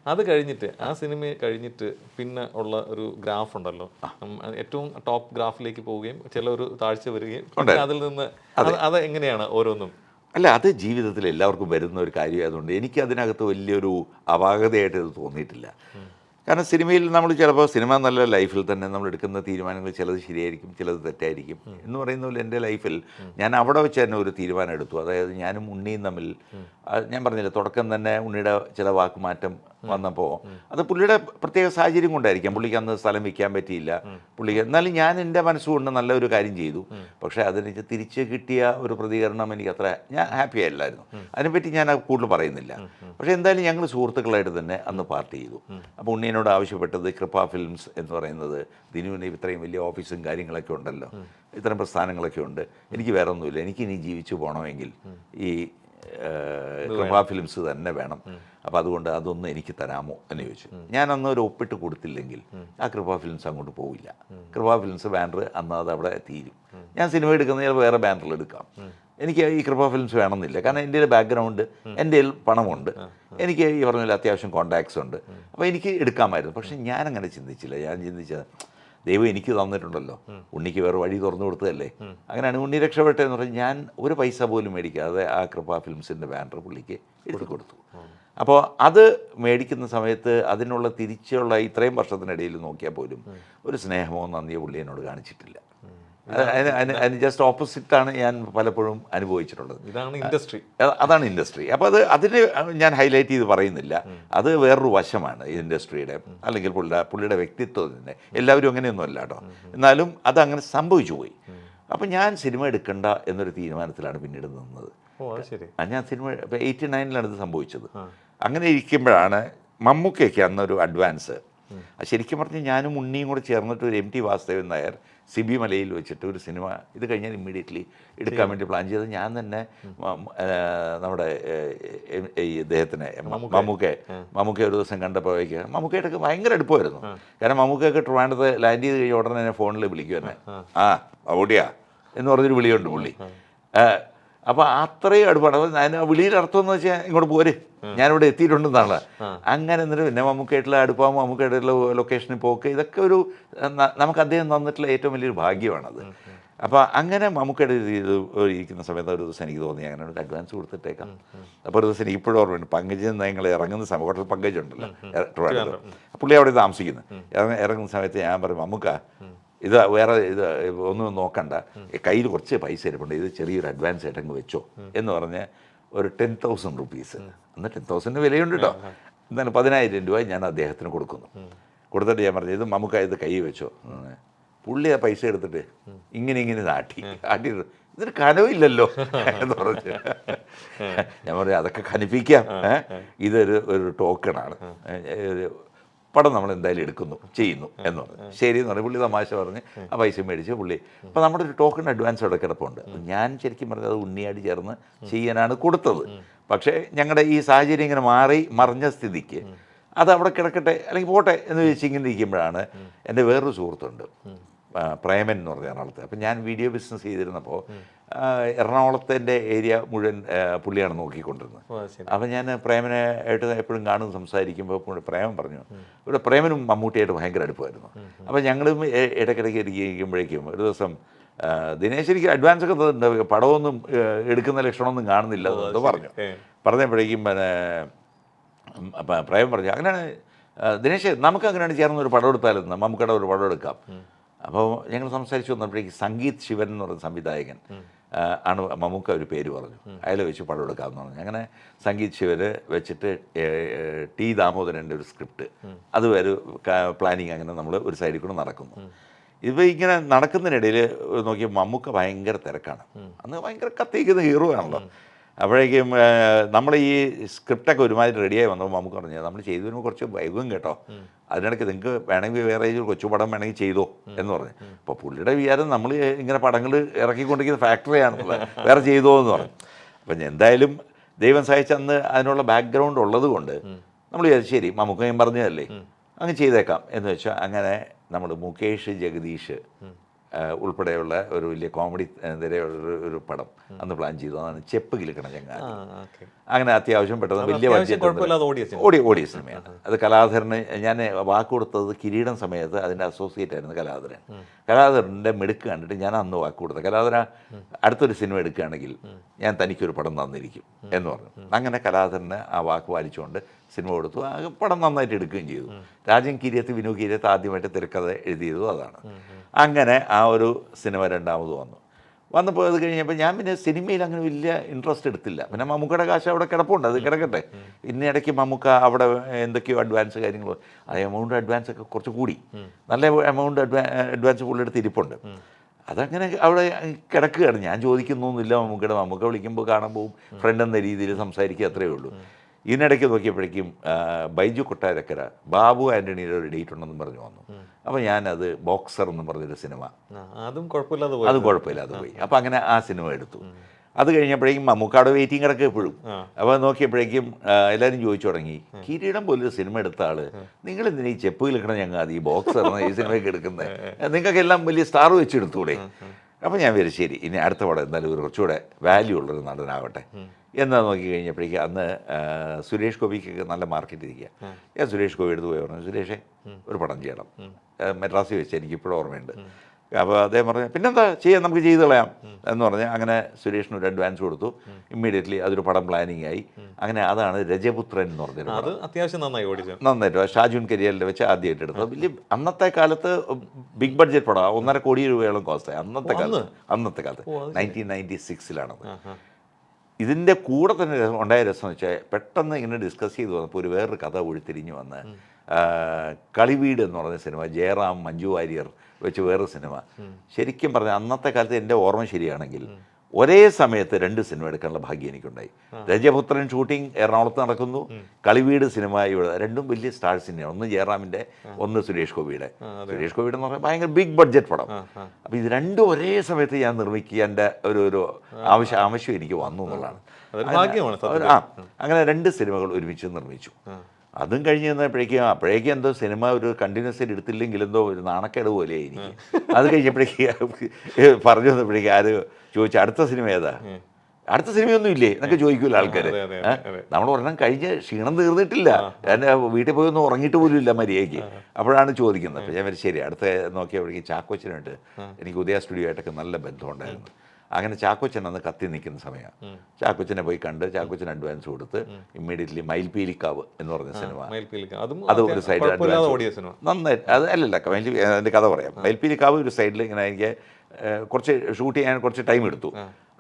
അത് കഴിഞ്ഞിട്ട് ആ സിനിമ കഴിഞ്ഞിട്ട് പിന്നെ ഉള്ള ഒരു ഗ്രാഫ് ഉണ്ടല്ലോ, ഏറ്റവും ടോപ്പ് ഗ്രാഫിലേക്ക് പോവുകയും ചില ഒരു താഴ്ച വരികയും പിന്നെ അതിൽ നിന്ന് അത് എങ്ങനെയാണ് ഓരോന്നും? അല്ല, അത് ജീവിതത്തിൽ എല്ലാവർക്കും വരുന്ന ഒരു കാര്യമായതുകൊണ്ട് എനിക്ക് അതിനകത്ത് വലിയൊരു അപാകതയായിട്ട് ഇത് തോന്നിയിട്ടില്ല. കാരണം സിനിമയിൽ നമ്മൾ ചിലപ്പോൾ സിനിമ നല്ല ലൈഫിൽ തന്നെ നമ്മൾ എടുക്കുന്ന തീരുമാനങ്ങൾ ചിലത് ശരിയായിരിക്കും, ചിലത് തെറ്റായിരിക്കും എന്ന് പറയുന്ന പോലെ എൻ്റെ ലൈഫിൽ ഞാൻ അവിടെ വെച്ച് തന്നെ ഒരു തീരുമാനം എടുത്തു. അതായത് ഞാനും ഉണ്ണിയും തമ്മിൽ ഞാൻ പറഞ്ഞില്ല, തുടക്കം തന്നെ ഉണ്ണിയുടെ ചില വാക്കുമാറ്റം വന്നപ്പോൾ അത് പുള്ളിയുടെ പ്രത്യേക സാഹചര്യം കൊണ്ടായിരിക്കാം. പുള്ളിക്ക് അന്ന് സ്ഥലം വിൽക്കാൻ പറ്റിയില്ല. പുള്ളിക്ക് എന്നാലും ഞാൻ എൻ്റെ മനസ്സുകൊണ്ട് നല്ലൊരു കാര്യം ചെയ്തു. പക്ഷേ അതിന് തിരിച്ച് കിട്ടിയ ഒരു പ്രതികരണം എനിക്ക് അത്ര ഞാൻ ഹാപ്പി ആയില്ലായിരുന്നു. അതിനെപ്പറ്റി ഞാൻ കൂടുതൽ പറയുന്നില്ല. പക്ഷേ എന്തായാലും ഞങ്ങൾ സുഹൃത്തുക്കളായിട്ട് തന്നെ അന്ന് പാർട്ടി ചെയ്തു. അപ്പോൾ ഉണ്ണിയനോട് ആവശ്യപ്പെട്ടത് കൃപ ഫിലിംസ് എന്ന് പറയുന്നത് ദിനുവിന് ഇത്രയും വലിയ ഓഫീസും കാര്യങ്ങളൊക്കെ ഉണ്ടല്ലോ, ഇത്തരം പ്രസ്ഥാനങ്ങളൊക്കെ ഉണ്ട്, എനിക്ക് വേറെ ഒന്നുമില്ല, എനിക്ക് ഇനി ജീവിച്ചു പോകണമെങ്കിൽ ഈ കൃപ ഫിലിംസ് തന്നെ വേണം. അപ്പോൾ അതുകൊണ്ട് അതൊന്ന് എനിക്ക് തരാമോ എന്ന് ചോദിച്ചു. ഞാനന്ന് ഒരു ഒപ്പിട്ട് കൊടുത്തില്ലെങ്കിൽ ആ കൃപ ഫിലിംസ് അങ്ങോട്ട് പോവില്ല. കൃപ ഫിലിംസ് ബാനർ അന്ന് അത് അവിടെ തീരും. ഞാൻ സിനിമ എടുക്കുന്ന ചിലപ്പോൾ വേറെ ബാനറിൽ എടുക്കാം. എനിക്ക് ഈ കൃപ ഫിലിംസ് വേണമെന്നില്ല. കാരണം എൻ്റെ ബാക്ക്ഗ്രൗണ്ട്, എൻ്റെ പണമുണ്ട്, എനിക്ക് ഈ പറഞ്ഞ അത്യാവശ്യം കോണ്ടാക്ട്സ് ഉണ്ട്. അപ്പോൾ എനിക്ക് എടുക്കാമായിരുന്നു. പക്ഷേ ഞാനങ്ങനെ ചിന്തിച്ചില്ല. ഞാൻ ചിന്തിച്ചത് ദൈവം എനിക്ക് തന്നിട്ടുണ്ടല്ലോ, ഉണ്ണിക്ക് വേറെ വഴി തുറന്നു കൊടുത്തതല്ലേ. അങ്ങനെയാണ് ഉണ്ണി രക്ഷപ്പെട്ടെ എന്ന് പറഞ്ഞാൽ ഞാൻ ഒരു പൈസ പോലും മേടിക്കാതെ ആ കൃപ ഫിലിംസിൻ്റെ ബാനർ പുള്ളിക്ക് എഴുതി കൊടുത്തു. അപ്പോൾ അത് മേടിക്കുന്ന സമയത്ത് അതിനുള്ള തിരിച്ചുള്ള ഇത്രയും വർഷത്തിനിടയിൽ നോക്കിയാൽ പോലും ഒരു സ്നേഹമോ നന്ദിയോ പുള്ളി എന്നോട് കാണിച്ചിട്ടില്ല. അതിന് ജസ്റ്റ് ഓപ്പോസിറ്റാണ് ഞാൻ പലപ്പോഴും അനുഭവിച്ചിട്ടുള്ളത്. ഇതാണ് ഇൻഡസ്ട്രി. അതാണ് ഇൻഡസ്ട്രി. അപ്പോൾ അതിന് ഞാൻ ഹൈലൈറ്റ് ചെയ്ത് പറയുന്നില്ല. അത് വേറൊരു വശമാണ് ഈ ഇൻഡസ്ട്രിയുടെ, അല്ലെങ്കിൽ പുള്ളിയുടെ വ്യക്തിത്വത്തിൻ്റെ. എല്ലാവരും അങ്ങനെയൊന്നും അല്ല കേട്ടോ. എന്നാലും അതങ്ങനെ സംഭവിച്ചു പോയി. അപ്പം ഞാൻ സിനിമ എടുക്കണ്ട എന്നൊരു തീരുമാനത്തിലാണ് പിന്നീട് നിന്നത്. ഞാൻ സിനിമ ഇപ്പോൾ 89-ലാണ് ഇത് സംഭവിച്ചത്. അങ്ങനെ ഇരിക്കുമ്പോഴാണ് മമ്മൂക്കയ്ക്ക് അന്നൊരു അഡ്വാൻസ്. ശരിക്കും പറഞ്ഞാൽ ഞാനും ഉണ്ണിയും കൂടെ ചേർന്നിട്ട് ഒരു MT വാസുദേവൻ നായർ സിബി മലയിൽ വെച്ചിട്ട് ഒരു സിനിമ ഇത് കഴിഞ്ഞാൽ ഇമ്മീഡിയറ്റ്ലി എടുക്കാൻ വേണ്ടി പ്ലാൻ ചെയ്തത് ഞാൻ തന്നെ. നമ്മുടെ ഇദ്ദേഹത്തിനെ മമ്മൂക്ക ഒരു ദിവസം കണ്ടപ്പോഴേക്ക് മമ്മൂക്കയായിട്ടൊക്കെ ഭയങ്കര അടുപ്പമായിരുന്നു. കാരണം മമ്മൂക്കയൊക്കെ ട്രിവാൻഡ്രത്ത് ലാൻഡ് ചെയ്ത് കഴിഞ്ഞ ഉടനെ തന്നെ ഫോണിൽ വിളിക്കും എന്നെ. ഓടിയാ എന്ന് പറഞ്ഞൊരു വിളിയുണ്ട് പുള്ളി. അപ്പോൾ അത്രയും അടുപ്പാണ്. ഞാൻ വിളിയുടെ അർത്ഥം എന്ന് വെച്ചാൽ ഇങ്ങോട്ട് പോര്, ഞാനിവിടെ എത്തിയിട്ടുണ്ടെന്നാണ്. അങ്ങനെ എന്നിട്ട് പിന്നെ മമ്മൂക്കായിട്ടുള്ള അടുപ്പാകും, മമ്മൂക്കായിട്ടുള്ള ലൊക്കേഷനിൽ പോക്ക്, ഇതൊക്കെ ഒരു നമുക്ക് അദ്ദേഹം തന്നിട്ടുള്ള ഏറ്റവും വലിയൊരു ഭാഗ്യമാണത്. അപ്പോൾ അങ്ങനെ മമ്മൂക്കയുടെ ഇരിക്കുന്ന സമയത്ത് ഒരു ദിവസം എനിക്ക് തോന്നി അങ്ങനെ ഒരു അഡ്വാൻസ് കൊടുത്തിട്ടേക്കാം. അപ്പോൾ ഒരു ദിവസം എനിക്ക് ഇപ്പോഴും ഓർമ്മയുണ്ട്, പങ്കജ് ഞങ്ങൾ ഇറങ്ങുന്ന സമയം, ഹോട്ടൽ പങ്കജ് ഉണ്ടല്ലോ പുള്ളി അവിടെ താമസിക്കുന്നത്. ഇറങ്ങുന്ന സമയത്ത് ഞാൻ പറയും, മമ്മൂക്ക ഇത് വേറെ ഇത് ഒന്നും നോക്കണ്ട, കയ്യിൽ കുറച്ച് പൈസ ഇരിപ്പുണ്ട്, ഇത് ചെറിയൊരു അഡ്വാൻസ് ആയിട്ടങ്ങ് വെച്ചോ എന്ന് പറഞ്ഞ് ഒരു 10,000 റുപ്പീസ്. അന്ന് 10,000 വിലയുണ്ട് കേട്ടോ. എന്നാലും 10,000 രൂപ ഞാൻ അദ്ദേഹത്തിന് കൊടുക്കുന്നു. കൊടുത്തിട്ട് ഞാൻ പറഞ്ഞു, ഇത് മമ്മൂക്ക ഇത് കൈ വെച്ചോ. പുള്ളി ആ പൈസ എടുത്തിട്ട് ഇങ്ങനെ ആട്ടി ഇതിന് കനവില്ലല്ലോ എന്ന് പറഞ്ഞു. ഞാൻ പറഞ്ഞു, അതൊക്കെ കനിപ്പിക്കാം, ഒരു ടോക്കണാണ്, പടം നമ്മൾ എന്തായാലും ചെയ്യുന്നു എന്ന് പറഞ്ഞു. ശരി എന്ന് പറഞ്ഞു. പുള്ളി തമാശ പറഞ്ഞ് ആ പൈസ മേടിച്ച് പുള്ളി. അപ്പോൾ നമ്മുടെ ഒരു ടോക്കൺ അഡ്വാൻസ് അവിടെ കിടപ്പുണ്ട്. ഞാൻ ശരിക്കും പറഞ്ഞത് അത് ഉണ്ണിയായിട്ട് ചേർന്ന് ചെയ്യാനാണ് കൊടുത്തത്. പക്ഷേ ഞങ്ങളുടെ ഈ സാഹചര്യം ഇങ്ങനെ മറിഞ്ഞ സ്ഥിതിക്ക് അത് അവിടെ കിടക്കട്ടെ അല്ലെങ്കിൽ പോട്ടെ എന്ന് വെച്ച് ഇങ്ങനെ ഇരിക്കുമ്പോഴാണ് എൻ്റെ വേറൊരു സുഹൃത്തുണ്ട്, പ്രേമൻ എന്ന് പറഞ്ഞ എറണാകുളത്ത്. അപ്പം ഞാൻ വീഡിയോ ബിസിനസ് ചെയ്തിരുന്നപ്പോൾ എറണാകുളത്തിൻ്റെ ഏരിയ മുഴുവൻ പുള്ളിയാണ് നോക്കിക്കൊണ്ടിരുന്നത്. അപ്പം ഞാൻ പ്രേമനെ ആയിട്ട് എപ്പോഴും കാണുന്നു, സംസാരിക്കുമ്പോൾ പ്രേമൻ പറഞ്ഞു, ഇവിടെ പ്രേമനും മമ്മൂട്ടിയായിട്ട് ഭയങ്കര അടുപ്പമായിരുന്നു. അപ്പം ഞങ്ങളും ഇടയ്ക്കിടയ്ക്ക് ഇരിക്കുമ്പോഴേക്കും ഒരു ദിവസം, ദിനേശ് എനിക്ക് അഡ്വാൻസ് ഒക്കെ തന്നിട്ടുണ്ട്, പടമൊന്നും എടുക്കുന്ന ലക്ഷണമൊന്നും കാണുന്നില്ല എന്ന് പറഞ്ഞപ്പോഴേക്കും പ്രേമൻ പറഞ്ഞു, അങ്ങനെയാണ് ദിനേശ് നമുക്ക് അങ്ങനെയാണ് ചേർന്നൊരു പടം എടുത്താലെന്ന്, നമുക്കടെ ഒരു പടം എടുക്കാം. അപ്പോൾ ഞങ്ങൾ സംസാരിച്ച് വന്നപ്പോഴേക്ക് സംഗീത് ശിവൻ എന്ന് പറയുന്ന സംവിധായകൻ ആണ് മമ്മൂക്ക ഒരു പേര് പറഞ്ഞു, അയാൾ വെച്ച് പടം എടുക്കാമെന്ന് പറഞ്ഞു. അങ്ങനെ സംഗീത് ശിവന് വെച്ചിട്ട് ടി ദാമോദരൻ്റെ ഒരു സ്ക്രിപ്റ്റ്, അത് ഒരു പ്ലാനിങ് അങ്ങനെ നമ്മൾ ഒരു സൈഡിൽ കൂടെ നടക്കുന്നു. ഇപ്പോൾ ഇങ്ങനെ നടക്കുന്നതിനിടയിൽ നോക്കിയാൽ മമ്മൂക്ക ഭയങ്കര തിരക്കാണ്. അന്ന് ഭയങ്കര കത്തിക്കുന്ന ഹീറോ ആണല്ലോ. അപ്പോഴേക്കും നമ്മൾ ഈ സ്ക്രിപ്റ്റൊക്കെ ഒരുമാതിരി റെഡിയായി വന്നപ്പോൾ നമുക്ക് പറഞ്ഞു, നമ്മൾ ചെയ്തു വരുമ്പോൾ കുറച്ച് വൈകും കേട്ടോ, അതിനിടയ്ക്ക് നിങ്ങൾക്ക് വേണമെങ്കിൽ വേറെ കൊച്ചു പടം വേണമെങ്കിൽ ചെയ്തോ എന്ന് പറഞ്ഞു. അപ്പോൾ പുള്ളിയുടെ വിചാരം നമ്മൾ ഇങ്ങനെ പടങ്ങൾ ഇറക്കിക്കൊണ്ടിരിക്കുന്ന ഫാക്ടറിയാണെന്നുള്ളത്, വേറെ ചെയ്തോ എന്ന് പറഞ്ഞു. അപ്പം എന്തായാലും ദൈവം സഹായിച്ച് അന്ന് അതിനുള്ള ബാക്ക്ഗ്രൗണ്ട് ഉള്ളത് കൊണ്ട് നമ്മൾ വിചാരിച്ചു ശരി മമ്മൂക്ക ഞാൻ പറഞ്ഞതല്ലേ അങ്ങ് ചെയ്തേക്കാം എന്ന് വെച്ചാൽ അങ്ങനെ നമ്മൾ മുകേഷ് ജഗദീഷ് ഉൾപ്പെടെയുള്ള ഒരു വലിയ കോമഡി ഒരു പടം അന്ന് പ്ലാൻ ചെയ്തു. അതാണ് ചെപ്പ് കിലുക്കണം ചങ്ങാതി. അങ്ങനെ അത്യാവശ്യം പെട്ടെന്ന് വലിയ ബഡ്ജറ്റ് ഓടിയ സിനിമയാണ് അത്. കലാധരന് ഞാൻ വാക്ക് കൊടുത്തത് കിരീടം സമയത്ത് അതിൻ്റെ അസോസിയേറ്റ് ആയിരുന്നു കലാധരൻ. കലാധരൻ്റെ മിടുക്ക് കണ്ടിട്ട് ഞാൻ അന്ന് വാക്ക് കൊടുത്തത്, കലാധര അടുത്തൊരു സിനിമ എടുക്കുകയാണെങ്കിൽ ഞാൻ തനിക്കൊരു പടം തന്നിരിക്കും എന്ന് പറഞ്ഞു. അങ്ങനെ കലാധരന് ആ വാക്ക് പാലിച്ചുകൊണ്ട് സിനിമ കൊടുത്തു. ആ പടം നന്നായിട്ട് എടുക്കുകയും ചെയ്തു. രാജൻ കീര്യത്ത്, വിനു കീര്യത്ത് ആദ്യമായിട്ട് തിരക്കഥ എഴുതിയതും അതാണ്. അങ്ങനെ ആ ഒരു സിനിമ രണ്ടാമത് വന്നപ്പോൾ അത് കഴിഞ്ഞപ്പോൾ ഞാൻ പിന്നെ സിനിമയിൽ അങ്ങനെ വലിയ ഇൻട്രസ്റ്റ് എടുത്തില്ല. പിന്നെ മമ്മൂക്കയുടെ കാശ് അവിടെ കിടപ്പുണ്ട്, അത് കിടക്കട്ടെ. പിന്നെ ഇടയ്ക്ക് മമ്മൂക്ക അവിടെ എന്തൊക്കെയോ അഡ്വാൻസ് കാര്യങ്ങൾ, ആ എമൗണ്ട് അഡ്വാൻസ് ഒക്കെ കുറച്ച് കൂടി, നല്ല എമൗണ്ട് അഡ്വാൻസ് പുള്ളിയെടുത്ത് ഇരിപ്പുണ്ട്. അതങ്ങനെ അവിടെ കിടക്കുകയാണ്. ഞാൻ ചോദിക്കുന്നൊന്നുമില്ല മമ്മൂക്ക വിളിക്കുമ്പോൾ കാണാൻ പോകും, ഫ്രണ്ട് എന്ന രീതിയിൽ സംസാരിക്കുക, അത്രയേ ഉള്ളൂ. ഇതിനിടയ്ക്ക് നോക്കിയപ്പോഴേക്കും ബൈജു കൊട്ടാരക്കര ബാബു ആൻ്റണിയുടെ ഒരു ഡേറ്റ് ഉണ്ടെന്ന് പറഞ്ഞു വന്നു. അപ്പോൾ ഞാനത് ബോക്സർ എന്ന് പറഞ്ഞൊരു സിനിമ, അതും കുഴപ്പമില്ലാതെ പോയി. അപ്പോൾ അങ്ങനെ ആ സിനിമ എടുത്തു. അത് കഴിഞ്ഞപ്പോഴേക്കും മമ്മൂക്കാടെ വെയിറ്റിംഗ് കിടക്കുക എപ്പോഴും. അപ്പോൾ നോക്കിയപ്പോഴേക്കും എല്ലാവരും ചോദിച്ചു തുടങ്ങി, കിരീടം പോലൊരു സിനിമ എടുത്ത ആൾ നിങ്ങൾ എന്തിനാ ഈ ചെപ്പ് കിളിക്കണം ചങ്ങാതി, ഈ ബോക്സർ ഈ സിനിമയ്ക്ക് എടുക്കുന്നത്, നിങ്ങൾക്കെല്ലാം വലിയ സ്റ്റാർ വെച്ചെടുത്തൂടെ? അപ്പോൾ ഞാൻ വരും, ശരി ഇനി അടുത്ത പടം എന്തായാലും ഒരു കുറച്ചുകൂടെ വാല്യൂ ഉള്ളൊരു നടനാവട്ടെ എന്നാ നോക്കി കഴിഞ്ഞപ്പോഴേക്കും അന്ന് സുരേഷ് ഗോപിക്കൊക്കെ നല്ല മാർക്കറ്റ് ഇരിക്കുക. ഞാൻ സുരേഷ് ഗോപി എടുത്ത് പോയി പറഞ്ഞു, സുരേഷേ ഒരു പടം ചെയ്യണം, മെഡ്രാസിൽ വെച്ച്, എനിക്കിപ്പോഴും ഓർമ്മയുണ്ട്. അപ്പോൾ അദ്ദേഹം പറഞ്ഞു പിന്നെന്താ ചെയ്യാം, നമുക്ക് ചെയ്ത് കളയാം എന്ന് പറഞ്ഞ് അങ്ങനെ സുരേഷിന് ഒരു അഡ്വാൻസ് കൊടുത്തു. ഇമ്മീഡിയറ്റ്ലി അതൊരു പടം പ്ലാനിങ് ആയി. അങ്ങനെ അതാണ് രജപുത്രൻ എന്ന് പറഞ്ഞൊരു പടം. അത്യാവശ്യം നന്നായിട്ട് ഷാജുൻ കരിയലിൽ വെച്ച് ആദ്യമായിട്ട് എടുത്തത്. വലിയ അന്നത്തെ കാലത്ത് ബിഗ് ബഡ്ജറ്റ് പടം, 1.5 കോടി രൂപയോളം കോസ്റ്റായി അന്നത്തെ കാലത്ത്. 1996-ലാണത്. ഇതിൻ്റെ കൂടെ തന്നെ ഉണ്ടായ രസം എന്ന് വെച്ചാൽ പെട്ടെന്ന് ഇങ്ങനെ ഡിസ്കസ് ചെയ്ത് വന്നപ്പോൾ ഒരു വേറൊരു കഥ ഉരുത്തിരിഞ്ഞ് വന്ന് കളിവീട് എന്ന് പറഞ്ഞ സിനിമ, ജയറാം മഞ്ജു വാര്യർ വെച്ച് വേറൊരു സിനിമ. ശരിക്കും പറഞ്ഞാൽ അന്നത്തെ കാലത്ത് എൻ്റെ ഓർമ്മ ശരിയാണെങ്കിൽ ഒരേ സമയത്ത് 2 സിനിമ എടുക്കാനുള്ള ഭാഗ്യം എനിക്കുണ്ടായി. രജപുത്രൻ ഷൂട്ടിംഗ് എറണാകുളത്ത് നടക്കുന്നു, കളിവീട് സിനിമ ഇവിടെ. രണ്ടും വലിയ സ്റ്റാർ സിനിമയാണ്. ഒന്ന് ജയറാമിൻ്റെ, ഒന്ന് സുരേഷ് ഗോപിയുടെ. സുരേഷ് ഗോപിയുടെ എന്ന് പറഞ്ഞാൽ ഭയങ്കര ബിഗ് ബഡ്ജറ്റ് പടം. അപ്പോൾ ഇത് രണ്ടും ഒരേ സമയത്ത് ഞാൻ നിർമ്മിക്കേണ്ട ഒരു ആവശ്യം എനിക്ക് വന്നു എന്നുള്ളതാണ്. അങ്ങനെ 2 സിനിമകൾ ഒരുമിച്ച് നിർമ്മിച്ചു. അതും കഴിഞ്ഞ് അപ്പോഴേക്കും എന്തോ സിനിമ ഒരു കണ്ടിന്യൂസ് ആയിട്ട് എടുത്തില്ലെങ്കിൽ എന്തോ ഒരു നാണക്കേട് പോലെ എനിക്ക്. അത് കഴിഞ്ഞപ്പോഴേക്കും പറഞ്ഞു വന്നപ്പോഴേക്കും ആര് ചോദിച്ചു അടുത്ത സിനിമ ഏതാ, അടുത്ത സിനിമയൊന്നും ഇല്ലേ എന്നൊക്കെ ചോദിക്കൂല ആൾക്കാർ. നമ്മൾ ഒരെണ്ണം കഴിഞ്ഞ് ക്ഷീണം തീർന്നിട്ടില്ല, എൻ്റെ വീട്ടിൽ പോയി ഒന്നും ഉറങ്ങിയിട്ട് പോലും ഇല്ല മര്യാദയ്ക്ക്. അപ്പോഴാണ് ചോദിക്കുന്നത്. അപ്പോൾ ഞാൻ ശരി അടുത്ത നോക്കിയപ്പോഴേക്കും ചാക്കോച്ചനായിട്ട് എനിക്ക് ഉദയ സ്റ്റുഡിയോ ആയിട്ടൊക്കെ നല്ല ബന്ധമുണ്ടായിരുന്നു. അങ്ങനെ ചാക്കോച്ചൻ അന്ന് കത്തി നിൽക്കുന്ന സമയമാണ്. ചാക്കോച്ചനെ പോയി കണ്ട് ചാക്കോച്ചൻ അഡ്വാൻസ് കൊടുത്ത് ഇമ്മീഡിയറ്റ്ലി മയിൽപീലിക്കാവ് എന്ന് പറഞ്ഞ സിനിമ, അത് ഒരു സൈഡിൽ അഡ്വാൻസ് നന്നായിട്ട്. അത് അല്ലല്ല അതിൻ്റെ കഥ പറയാം. മയിൽപീലിക്കാവ് ഒരു സൈഡിൽ ഇങ്ങനെ എനിക്ക് കുറച്ച് ഷൂട്ട് ചെയ്യാൻ കുറച്ച് ടൈം എടുത്തു.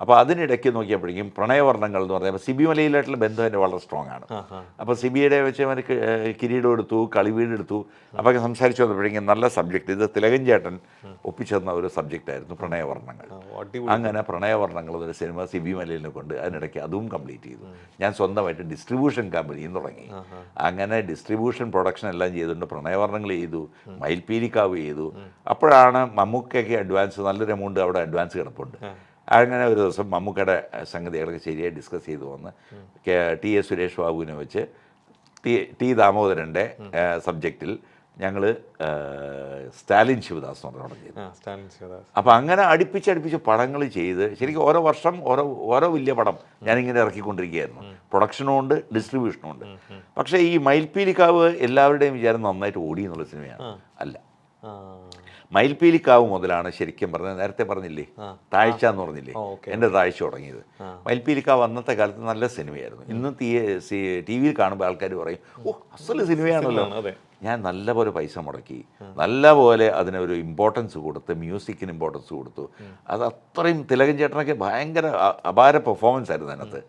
അപ്പോൾ അതിനിടയ്ക്ക് നോക്കിയപ്പോഴേക്കും പ്രണയവർണ്ണങ്ങൾ എന്ന് പറഞ്ഞാൽ സിബി മലയിലായിട്ടുള്ള ബന്ധം എൻ്റെ വളരെ സ്ട്രോങ് ആണ്. അപ്പോൾ സിബിയുടെ വെച്ച് അവർ കിരീടം എടുത്തു, കളിവീട് എടുത്തു. അപ്പോൾ സംസാരിച്ചു വന്നപ്പോഴേക്കും നല്ല സബ്ജക്റ്റ്, ഇത് തിലകൻ ചേട്ടൻ ഒപ്പിച്ചെന്ന ഒരു സബ്ജക്റ്റായിരുന്നു പ്രണയവർണ്ണങ്ങൾ. അങ്ങനെ പ്രണയവർണ്ണങ്ങൾ എന്നൊരു സിനിമ സിബി മലയിലിനെ കൊണ്ട് അതിനിടയ്ക്ക് അതും കംപ്ലീറ്റ് ചെയ്തു. ഞാൻ സ്വന്തമായിട്ട് ഡിസ്ട്രിബ്യൂഷൻ കമ്പനിയും തുടങ്ങി. അങ്ങനെ ഡിസ്ട്രിബ്യൂഷൻ പ്രൊഡക്ഷൻ എല്ലാം ചെയ്തുകൊണ്ട് പ്രണയവർണ്ണങ്ങൾ ചെയ്തു, മയിൽപീലിക്കാവ് ചെയ്തു. അപ്പോഴാണ് മമ്മൂക്കയ്ക്ക് അഡ്വാൻസ് നല്ലൊരു എമൗണ്ട് അവിടെ അഡ്വാൻസ് കിടപ്പുണ്ട്. അങ്ങനെ ഒരു ദിവസം മമ്മൂക്കയുടെ സംഗതികളൊക്കെ ശരിയായി ഡിസ്കസ് ചെയ്തു വന്ന് ടി.എസ്. സുരേഷ് ബാബുവിനെ വെച്ച് ടി ദാമോദരൻ്റെ സബ്ജക്റ്റിൽ ഞങ്ങൾ സ്റ്റാലിൻ ശിവദാസ് എന്ന് പറഞ്ഞ പടം ചെയ്തു. അപ്പോൾ അങ്ങനെ അടുപ്പിച്ച് പടങ്ങൾ ചെയ്ത് ശരിക്കും ഓരോ വർഷം ഓരോ വലിയ പടം ഞാനിങ്ങനെ ഇറക്കിക്കൊണ്ടിരിക്കുകയായിരുന്നു. പ്രൊഡക്ഷനും ഉണ്ട്, ഡിസ്ട്രിബ്യൂഷനും ഉണ്ട്. പക്ഷേ ഈ മയിൽപീലിക്കാവ് എല്ലാവരുടെയും വിചാരം നന്നായിട്ട് ഓടി എന്നുള്ള സിനിമയാണ്. അല്ല, മയിൽപീലിക്കാവ് മുതലാണ് ശരിക്കും പറഞ്ഞത്, നേരത്തെ പറഞ്ഞില്ലേ താഴ്ച എന്ന് പറഞ്ഞില്ലേ, എൻ്റെ താഴ്ച തുടങ്ങിയത്. മയിൽപീലിക്കാവ് അന്നത്തെ കാലത്ത് നല്ല സിനിമയായിരുന്നു. ഇന്ന് ടി വിയിൽ കാണുമ്പോൾ ആൾക്കാർ പറയും ഓ അസല് സിനിമയാണല്ലോ. ഞാൻ നല്ലപോലെ പൈസ മുടക്കി, നല്ലപോലെ അതിനൊരു ഇമ്പോർട്ടൻസ് കൊടുത്ത്, മ്യൂസിക്കിന് ഇമ്പോർട്ടൻസ് കൊടുത്തു. അത് അത്രയും തിലകൻ ചേട്ടനൊക്കെ ഭയങ്കര അപാര പെർഫോമൻസ് ആയിരുന്നു അതിനകത്ത്.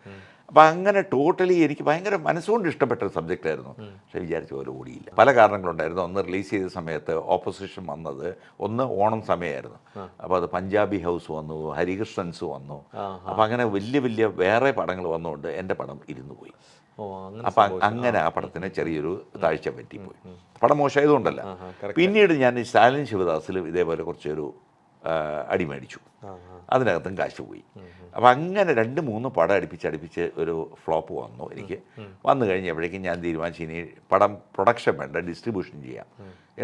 അപ്പം അങ്ങനെ ടോട്ടലി എനിക്ക് ഭയങ്കര മനസ്സുകൊണ്ട് ഇഷ്ടപ്പെട്ട ഒരു സബ്ജക്റ്റായിരുന്നു. പക്ഷേ വിചാരിച്ച പോലെ ഓടിയില്ല. പല കാരണങ്ങളുണ്ടായിരുന്നു. ഒന്ന് റിലീസ് ചെയ്ത സമയത്ത് ഓപ്പോസിഷൻ വന്നത്, ഒന്ന് ഓണം സമയമായിരുന്നു. അപ്പോൾ അത് പഞ്ചാബി ഹൗസ് വന്നു, ഹരികൃഷ്ണൻസ് വന്നു. അപ്പം അങ്ങനെ വലിയ വേറെ പടങ്ങൾ വന്നുകൊണ്ട് എൻ്റെ പടം ഇരുന്നു പോയി. അപ്പം അങ്ങനെ ആ പടത്തിന് ചെറിയൊരു താഴ്ച പറ്റിപ്പോയി. പടം മോശമായതുകൊണ്ടല്ല. പിന്നീട് ഞാൻ സ്റ്റാലിൻ ശിവദാസിലും ഇതേപോലെ കുറച്ചൊരു അടി മേടിച്ചു, അതിനകത്തും കാശ് പോയി. അപ്പം അങ്ങനെ 2-3 പടം അടുപ്പിച്ച് ഒരു ഫ്ലോപ്പ് വന്നു എനിക്ക്. വന്നു കഴിഞ്ഞപ്പോഴേക്കും ഞാൻ തീരുമാനിച്ചു ഇനി പടം പ്രൊഡക്ഷൻ വേണ്ട, ഡിസ്ട്രിബ്യൂഷൻ ചെയ്യാം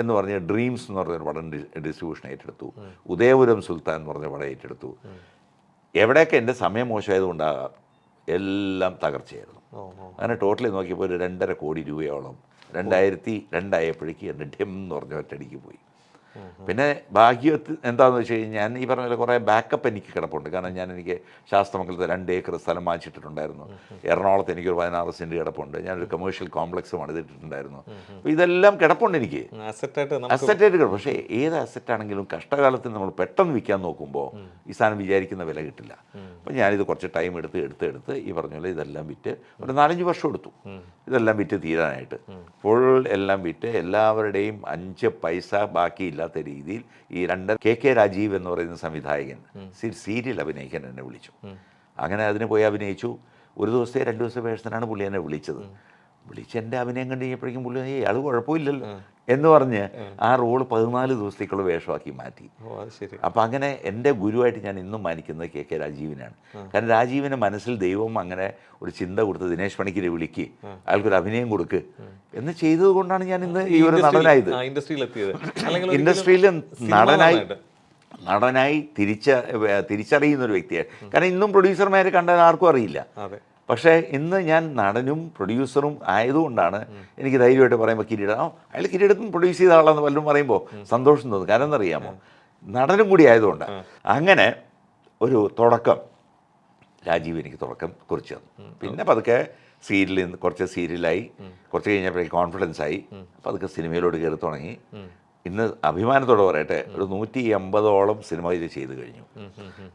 എന്ന് പറഞ്ഞ് ഡ്രീംസ് എന്ന് പറഞ്ഞൊരു പടം ഡിസ്ട്രിബ്യൂഷൻ ഏറ്റെടുത്തു. ഉദയപുരം സുൽത്താൻ എന്ന് പറഞ്ഞ പടം ഏറ്റെടുത്തു. എവിടെയൊക്കെ എൻ്റെ സമയം മോശമായതുകൊണ്ടാകാം എല്ലാം തകർച്ചയായിരുന്നു. അങ്ങനെ ടോട്ടലി നോക്കിയപ്പോൾ ഒരു 2.5 കോടി രൂപയോളം 2002 ആയപ്പോഴേക്കും എൻ്റെ ഡെം എന്ന് പറഞ്ഞ ഒറ്റടിക്ക് പോയി. പിന്നെ ഭാഗ്യത്തിൽ എന്താണെന്ന് വെച്ച് കഴിഞ്ഞാൽ ഞാൻ ഈ പറഞ്ഞ പോലെ കുറേ ബാക്കപ്പ് എനിക്ക് കിടപ്പുണ്ട്. കാരണം എനിക്ക് ശാസ്ത്രമംഗലത്ത് 2 ഏക്കർ സ്ഥലം വാങ്ങിച്ചിട്ടുണ്ടായിരുന്നു. എറണാകുളത്ത് എനിക്കൊരു 16 സെൻറ്റ് കിടപ്പുണ്ട്. ഞാനൊരു കമേഴ്ഷ്യൽ കോംപ്ലക്സ് പണിതിട്ടുണ്ടായിരുന്നു. അപ്പോൾ ഇതെല്ലാം കിടപ്പുണ്ട് എനിക്ക്, അസറ്റായിട്ട് കിടക്കും. പക്ഷേ ഏത് അസറ്റാണെങ്കിലും കഷ്ടകാലത്ത് നമ്മൾ പെട്ടെന്ന് വിൽക്കാൻ നോക്കുമ്പോൾ ഈ സാധനം വിചാരിക്കുന്ന വില കിട്ടില്ല. അപ്പോൾ ഞാനിത് കുറച്ച് ടൈം എടുത്ത് ഈ പറഞ്ഞ പോലെ ഇതെല്ലാം വിറ്റ് ഒരു 4-5 വർഷം എടുത്തു ഇതെല്ലാം വിറ്റ് തീരാനായിട്ട്. ഫുൾ എല്ലാം വിറ്റ് എല്ലാവരുടെയും 5 പൈസ ബാക്കിയില്ലാത്ത രീതിയിൽ ഈ 2 KK രാജീവ് എന്ന് പറയുന്ന സംവിധായകൻ സീരിയൽ അഭിനയിക്കാൻ എന്നെ വിളിച്ചു. അങ്ങനെ അതിന് പോയി അഭിനയിച്ചു. ഒരു ദിവസത്തെ 2 ദിവസത്തെ വേഷത്തിനാണ് പുള്ളി എന്നെ വിളിച്ചത്. വിളിച്ച് എൻ്റെ അഭിനയം കണ്ടു കഴിഞ്ഞപ്പോഴേക്കും പുള്ളി ഇയാൾ കുഴപ്പമില്ലല്ലോ എന്ന് പറഞ്ഞ് ആ റോള് 14 ദിവസത്തേക്കുള്ള വേഷമാക്കി മാറ്റി. അപ്പം അങ്ങനെ എൻ്റെ ഗുരുവായിട്ട് ഞാൻ ഇന്നും മാനിക്കുന്നത് KK രാജീവിനാണ്. കാരണം രാജീവിന് മനസ്സിൽ ദൈവം അങ്ങനെ ഒരു ചിന്ത കൊടുത്ത് ദിനേശ് പണിക്കരെ വിളിക്ക്, അയാൾക്കൊരു അഭിനയം കൊടുക്ക് എന്ന് ചെയ്തത് കൊണ്ടാണ് ഞാൻ ഇന്ന് ഈ ഒരു നടനായത്. ഇൻഡസ്ട്രിയിൽ നടനായി തിരിച്ചറിയുന്ന ഒരു വ്യക്തിയാണ്. കാരണം ഇന്നും പ്രൊഡ്യൂസർമാരെ കണ്ടാൽ ആർക്കും അറിയില്ല. പക്ഷേ ഇന്ന് ഞാൻ നടനും പ്രൊഡ്യൂസറും ആയതുകൊണ്ടാണ് എനിക്ക് ധൈര്യമായിട്ട് പറയുമ്പോൾ അയാൾ കിരീടത്തും പ്രൊഡ്യൂസ് ചെയ്ത ആളാണെന്ന് പലരും പറയുമ്പോൾ സന്തോഷം തോന്നും. കാരണം എന്നറിയാമോ, നടനും കൂടി ആയതുകൊണ്ടാണ്. അങ്ങനെ ഒരു തുടക്കം രാജീവ് എനിക്ക് തുടക്കം കുറിച്ച് തന്നു. പിന്നെ പതുക്കെ സീരിയലിൽ നിന്ന് കുറച്ച് സീരിയലായി, കുറച്ച് കഴിഞ്ഞപ്പോഴേക്ക് കോൺഫിഡൻസ് ആയി, പതുക്കെ സിനിമയിലോട്ട് കയറി തുടങ്ങി. ഇന്ന് അഭിമാനത്തോടെ പറയട്ടെ, ഒരു 150ഓളം സിനിമ ഇത് ചെയ്ത് കഴിഞ്ഞു.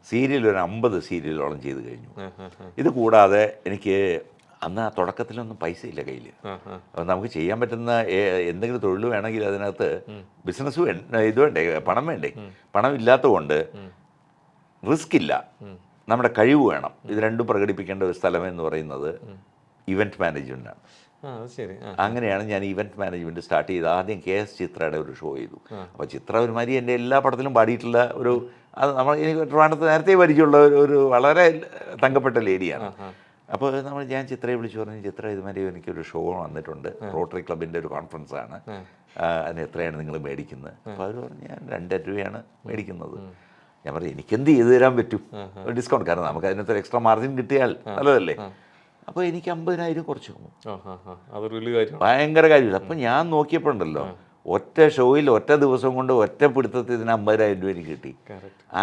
സീരിയൽ ഒരു 50 സീരിയലോളം ചെയ്ത് കഴിഞ്ഞു. ഇത് കൂടാതെ എനിക്ക് അന്ന് ആ തുടക്കത്തിലൊന്നും പൈസ ഇല്ല കയ്യിൽ. അപ്പം നമുക്ക് ചെയ്യാൻ പറ്റുന്ന എന്തെങ്കിലും തൊഴിൽ വേണമെങ്കിൽ അതിനകത്ത് ബിസിനസ് ഇത് വേണ്ടേ, പണം വേണ്ടേ. പണം ഇല്ലാത്തത് കൊണ്ട് റിസ്ക് ഇല്ല, നമ്മുടെ കഴിവ് വേണം. ഇത് രണ്ടും പ്രകടിപ്പിക്കേണ്ട ഒരു സ്ഥലം എന്ന് പറയുന്നത് ഇവൻറ്റ് മാനേജ്മെൻറ്റാണ്. അങ്ങനെയാണ് ഞാൻ ഇവൻറ്റ് മാനേജ്മെൻറ്റ് സ്റ്റാർട്ട് ചെയ്ത്. ആദ്യം KS ചിത്രയുടെ ഒരു ഷോ ചെയ്തു. അപ്പോൾ ചിത്ര ഒരുമാതിരി എൻ്റെ എല്ലാ പടത്തിലും പാടിയിട്ടുള്ള ഒരു, അത് എനിക്ക് ട്രിവാൻഡ്രത്ത് നേരത്തെ പരിചയമുള്ള ഒരു വളരെ തങ്കപ്പെട്ട ലേഡിയാണ്. അപ്പോൾ ഞാൻ ചിത്രയെ വിളിച്ചു പറഞ്ഞു, ചിത്ര ഇതുമാതിരി എനിക്കൊരു ഷോ വന്നിട്ടുണ്ട്, റോട്ടറി ക്ലബിൻ്റെ ഒരു കോൺഫറൻസ് ആണ്, അതിന് എത്രയാണ് നിങ്ങൾ മേടിക്കുന്നത്? അപ്പോൾ അവർ പറഞ്ഞു ഞാൻ 2 രൂപയാണ് മേടിക്കുന്നത്. ഞാൻ പറഞ്ഞു എനിക്കെന്ത് ചെയ്തു തരാൻ പറ്റും, ഒരു ഡിസ്കൗണ്ട്, കാരണം നമുക്ക് അതിനകത്ത് എക്സ്ട്രാ മാർജിൻ കിട്ടിയാൽ നല്ലതല്ലേ. അപ്പോൾ എനിക്ക് 50,000 കുറച്ച് തന്നു. ഭയങ്കര കാര്യമില്ല. അപ്പം ഞാൻ നോക്കിയപ്പോഴുണ്ടല്ലോ, ഒറ്റ ഷോയിൽ ഒറ്റ ദിവസം കൊണ്ട് ഒറ്റ പിടുത്തത്തിൽ ഇതിന് 50,000 രൂപ എനിക്ക് കിട്ടി.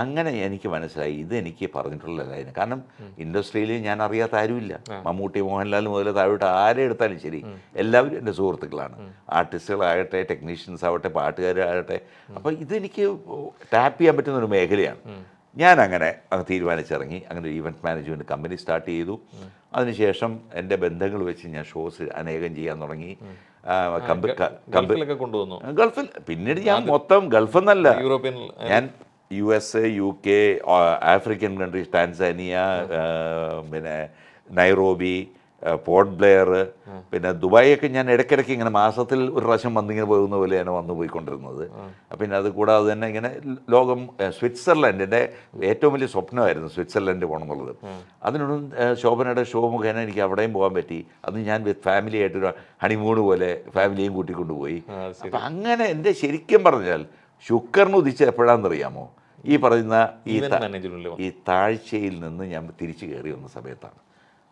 അങ്ങനെ എനിക്ക് മനസ്സിലായി ഇത് എനിക്ക് പറഞ്ഞിട്ടുള്ള കാര്യം. കാരണം ഇൻഡസ്ട്രിയിൽ ഞാൻ അറിയാത്ത ആരുമില്ല. മമ്മൂട്ടി, മോഹൻലാൽ മുതൽ താഴോട്ട് ആരെ എടുത്താലും ശരി എല്ലാവരും എൻ്റെ സുഹൃത്തുക്കളാണ്. ആർട്ടിസ്റ്റുകളാകട്ടെ, ടെക്നീഷ്യൻസ് ആവട്ടെ, പാട്ടുകാരാകട്ടെ. അപ്പോൾ ഇതെനിക്ക് ടാപ്പ് ചെയ്യാൻ പറ്റുന്ന ഒരു മേഖലയാണ്. ഞാൻ അങ്ങനെ തീരുമാനിച്ചിറങ്ങി. അങ്ങനെ ഒരു ഈവൻറ്റ് മാനേജ്മെൻറ്റ് കമ്പനി സ്റ്റാർട്ട് ചെയ്തു. അതിനുശേഷം എൻ്റെ ബന്ധങ്ങൾ വെച്ച് ഞാൻ ഷോസ് അനേകം ചെയ്യാൻ തുടങ്ങി. ഗൾഫിൽ പിന്നീട് ഞാൻ മൊത്തം ഗൾഫെന്നല്ല, ഞാൻ US, UK, African countries, Tanzania, പിന്നെ നൈറോബി, പോർട്ട് ബ്ലെയർ, പിന്നെ ദുബായൊക്കെ ഞാൻ ഇടയ്ക്കിടയ്ക്ക് ഇങ്ങനെ മാസത്തിൽ ഒരു പ്രാവശ്യം വന്നിങ്ങനെ പോകുന്ന പോലെയാണ് വന്നു പോയിക്കൊണ്ടിരുന്നത്. പിന്നെ അത് കൂടാതെ തന്നെ ഇങ്ങനെ ലോകം, സ്വിറ്റ്സർലൻഡ് എൻ്റെ ഏറ്റവും വലിയ സ്വപ്നമായിരുന്നു സ്വിറ്റ്സർലൻഡ് പോകണം എന്നുള്ളത്. അതിനൊന്നും ശോഭനയുടെ ഷോ മുഖേന എനിക്ക് അവിടെയും പോകാൻ പറ്റി. അത് ഞാൻ വിത്ത് ഫാമിലി ആയിട്ടൊരു ഹണിമൂണ് പോലെ ഫാമിലിയും കൂട്ടിക്കൊണ്ടുപോയി. അപ്പം അങ്ങനെ എൻ്റെ ശരിക്കും പറഞ്ഞാൽ ശുക്രന് ഉദിച്ച എപ്പോഴാണെന്നറിയാമോ, ഈ പറയുന്ന ഈ താഴ്ചയിൽ നിന്ന് ഞാൻ തിരിച്ചു കയറി വന്ന സമയത്താണ്.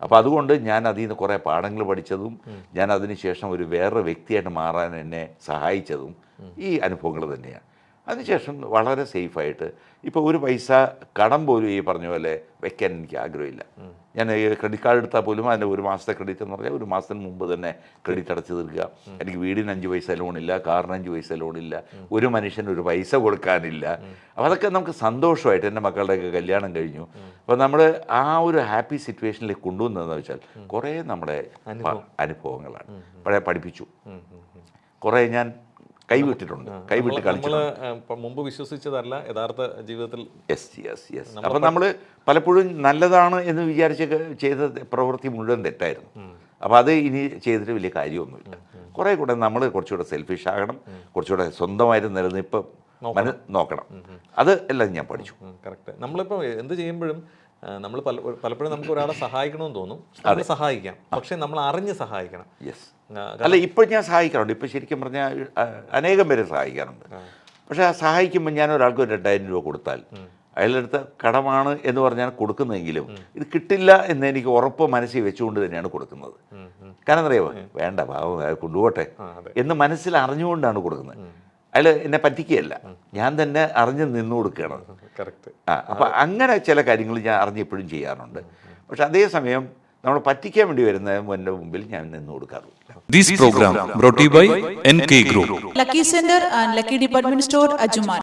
അപ്പോൾ അതുകൊണ്ട് ഞാൻ അതിൽ നിന്ന് കുറേ പാഠങ്ങൾ പഠിച്ചതും ഞാൻ അതിന് ശേഷം ഒരു വേറൊരു വ്യക്തിയായിട്ട് മാറാൻ എന്നെ സഹായിച്ചതും ഈ അനുഭവങ്ങൾ തന്നെയാണ്. അതിനുശേഷം വളരെ സേഫായിട്ട് ഇപ്പോൾ ഒരു പൈസ കടം പോലും ഈ പറഞ്ഞ പോലെ വെക്കാൻ എനിക്ക് ആഗ്രഹമില്ല. ഞാൻ ക്രെഡിറ്റ് കാർഡ് എടുത്താൽ പോലും അതിൻ്റെ 1 മാസത്തെ ക്രെഡിറ്റ് എന്ന് പറഞ്ഞാൽ 1 മാസത്തിന് മുമ്പ് തന്നെ ക്രെഡിറ്റ് അടച്ചു തീർക്കുക. എനിക്ക് വീടിന് 5 പൈസ ലോണില്ല, കാറിന് 5 പൈസ ലോണില്ല, ഒരു മനുഷ്യന് ഒരു പൈസ കൊടുക്കാനില്ല. അപ്പോൾ അതൊക്കെ നമുക്ക് സന്തോഷമായിട്ട് എൻ്റെ മക്കളുടെയൊക്കെ കല്യാണം കഴിഞ്ഞു. അപ്പോൾ നമ്മൾ ആ ഒരു ഹാപ്പി സിറ്റുവേഷനിലേക്ക് കൊണ്ടുവന്നതെന്ന് വെച്ചാൽ കുറേ നമ്മുടെ അനുഭവങ്ങളാണ്. പഴയ പഠിപ്പിച്ചു, കുറേ ഞാൻ കൈവിട്ടിട്ടുണ്ട്, കൈവിട്ട് കളിച്ചിട്ടുണ്ട്. മുമ്പ് വിശ്വസിച്ചതല്ല യഥാർത്ഥ ജീവിതത്തിൽ. യെസ്. അപ്പം നമ്മൾ പലപ്പോഴും നല്ലതാണ് എന്ന് വിചാരിച്ച് ചെയ്ത പ്രവൃത്തി മുഴുവൻ തെറ്റായിരുന്നു. അപ്പോൾ അത് ഇനി ചെയ്തിട്ട് വലിയ കാര്യമൊന്നുമില്ല. കുറേ കൂടെ നമ്മൾ കുറച്ചുകൂടെ സെൽഫിഷ് ആകണം, കുറച്ചുകൂടെ സ്വന്തമായിട്ട് നിലനിൽപ്പ് നോക്കണം. അത് എല്ലാം ഞാൻ പഠിച്ചു. കറക്റ്റ്. നമ്മളിപ്പോൾ എന്ത് ചെയ്യുമ്പോഴും നമ്മൾ പലപ്പോഴും നമുക്ക് ഒരാളെ സഹായിക്കണമെന്ന് തോന്നും, നമ്മൾ സഹായിക്കാം, പക്ഷെ നമ്മൾ അറിഞ്ഞ് സഹായിക്കണം. യെസ്. അല്ല, ഇപ്പോൾ ഞാൻ സഹായിക്കാറുണ്ട്. ഇപ്പോൾ ശരിക്കും പറഞ്ഞാൽ അനേകം പേരെ സഹായിക്കാറുണ്ട്. പക്ഷേ ആ സഹായിക്കുമ്പോൾ ഞാൻ ഒരാൾക്ക് ഒരു 2000 രൂപ കൊടുത്താൽ അയാളുടെ കടമാണ് എന്ന് പറഞ്ഞാൽ കൊടുക്കുന്നതെങ്കിലും ഇത് കിട്ടില്ല എന്ന് എനിക്ക് ഉറപ്പ് മനസ്സിൽ വെച്ചുകൊണ്ട് തന്നെയാണ് കൊടുക്കുന്നത്. കാരണം അറിയാമോ, വേണ്ട പാവം കൊണ്ടുപോട്ടെ എന്ന് മനസ്സിൽ അറിഞ്ഞുകൊണ്ടാണ് കൊടുക്കുന്നത്. അയാൾ എന്നെ പറ്റിക്കുകയല്ല, ഞാൻ തന്നെ അറിഞ്ഞ് നിന്ന് കൊടുക്കുകയാണ്. അപ്പം അങ്ങനെ ചില കാര്യങ്ങൾ ഞാൻ അറിഞ്ഞെപ്പോഴും ചെയ്യാറുണ്ട്. പക്ഷെ അതേസമയം നമ്മൾ പറ്റിക്കാൻ വേണ്ടി വരുന്നതിൻ്റെ മുമ്പിൽ ഞാൻ നിന്ന് കൊടുക്കാറില്ല. This program brought to you by NK Group. Lucky Center and Lucky Department Store, Ajuman.